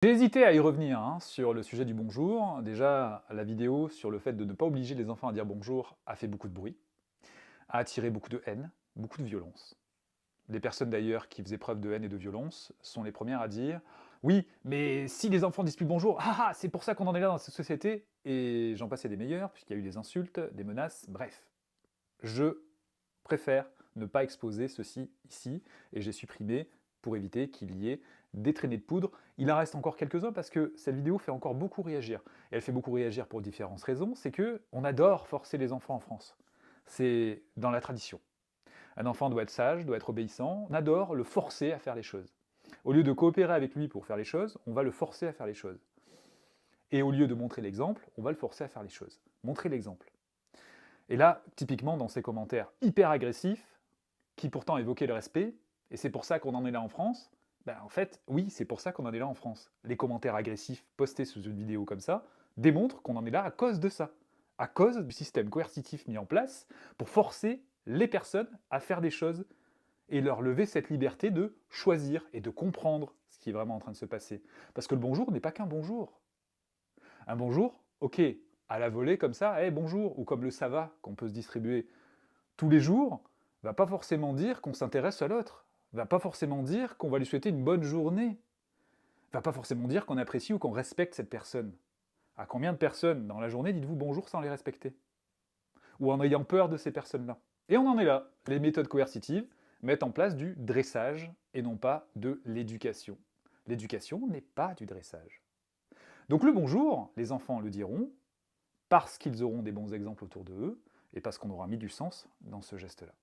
J'ai hésité à y revenir sur le sujet du bonjour. Déjà, la vidéo sur le fait de ne pas obliger les enfants à dire bonjour a fait beaucoup de bruit, a attiré beaucoup de haine, beaucoup de violence. Les personnes d'ailleurs qui faisaient preuve de haine et de violence sont les premières à dire «Oui, mais si les enfants disent plus bonjour, ah ah, c'est pour ça qu'on en est là dans cette société» et j'en passais des meilleurs, puisqu'il y a eu des insultes, des menaces, bref. Je préfère ne pas exposer ceci ici, et j'ai supprimé pour éviter qu'il y ait des traînées de poudre. Il en reste encore quelques-uns parce que cette vidéo fait encore beaucoup réagir. Et elle fait beaucoup réagir pour différentes raisons, c'est que on adore forcer les enfants en France. C'est dans la tradition. Un enfant doit être sage, doit être obéissant, on adore le forcer à faire les choses. Au lieu de coopérer avec lui pour faire les choses, on va le forcer à faire les choses. Et au lieu de montrer l'exemple, on va le forcer à faire les choses. Montrer l'exemple. Et là, typiquement, dans ces commentaires hyper agressifs, qui pourtant évoquaient le respect, et c'est pour ça qu'on en est là en France, ben en fait, oui, c'est pour ça qu'on en est là en France. Les commentaires agressifs postés sous une vidéo comme ça démontrent qu'on en est là à cause de ça, à cause du système coercitif mis en place pour forcer les personnes à faire des choses et leur lever cette liberté de choisir et de comprendre ce qui est vraiment en train de se passer. Parce que le bonjour n'est pas qu'un bonjour. Un bonjour, ok, à la volée comme ça, hey, bonjour, ou comme le ça va qu'on peut se distribuer tous les jours, va pas forcément dire qu'on s'intéresse à l'autre, va pas forcément dire qu'on va lui souhaiter une bonne journée, va pas forcément dire qu'on apprécie ou qu'on respecte cette personne. À combien de personnes dans la journée dites-vous bonjour sans les respecter? Ou en ayant peur de ces personnes-là? Et on en est là. Les méthodes coercitives mettent en place du dressage et non pas de l'éducation. L'éducation n'est pas du dressage. Donc le bonjour, les enfants le diront parce qu'ils auront des bons exemples autour d'eux et parce qu'on aura mis du sens dans ce geste-là.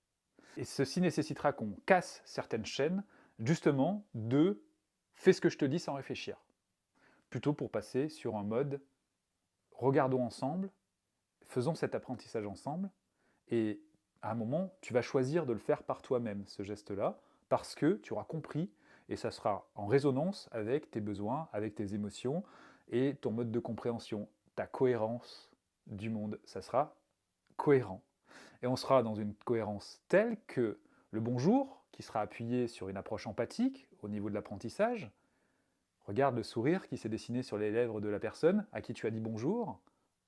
Et ceci nécessitera qu'on casse certaines chaînes, justement, de fais ce que je te dis sans réfléchir. Plutôt pour passer sur un mode regardons ensemble, faisons cet apprentissage ensemble, et à un moment, tu vas choisir de le faire par toi-même, ce geste-là, parce que tu auras compris, et ça sera en résonance avec tes besoins, avec tes émotions, et ton mode de compréhension, ta cohérence du monde, ça sera cohérent. Et on sera dans une cohérence telle que le bonjour, qui sera appuyé sur une approche empathique au niveau de l'apprentissage, regarde le sourire qui s'est dessiné sur les lèvres de la personne à qui tu as dit bonjour,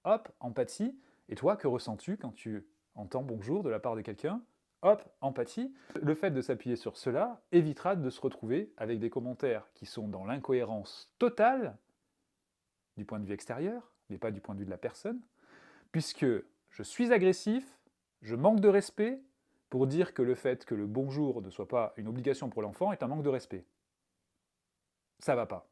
hop, empathie, et toi, que ressens-tu quand tu entends bonjour de la part de quelqu'un? Hop, empathie. Le fait de s'appuyer sur cela évitera de se retrouver avec des commentaires qui sont dans l'incohérence totale du point de vue extérieur, mais pas du point de vue de la personne, puisque je suis agressif, je manque de respect, pour dire que le fait que le bonjour ne soit pas une obligation pour l'enfant est un manque de respect. Ça va pas.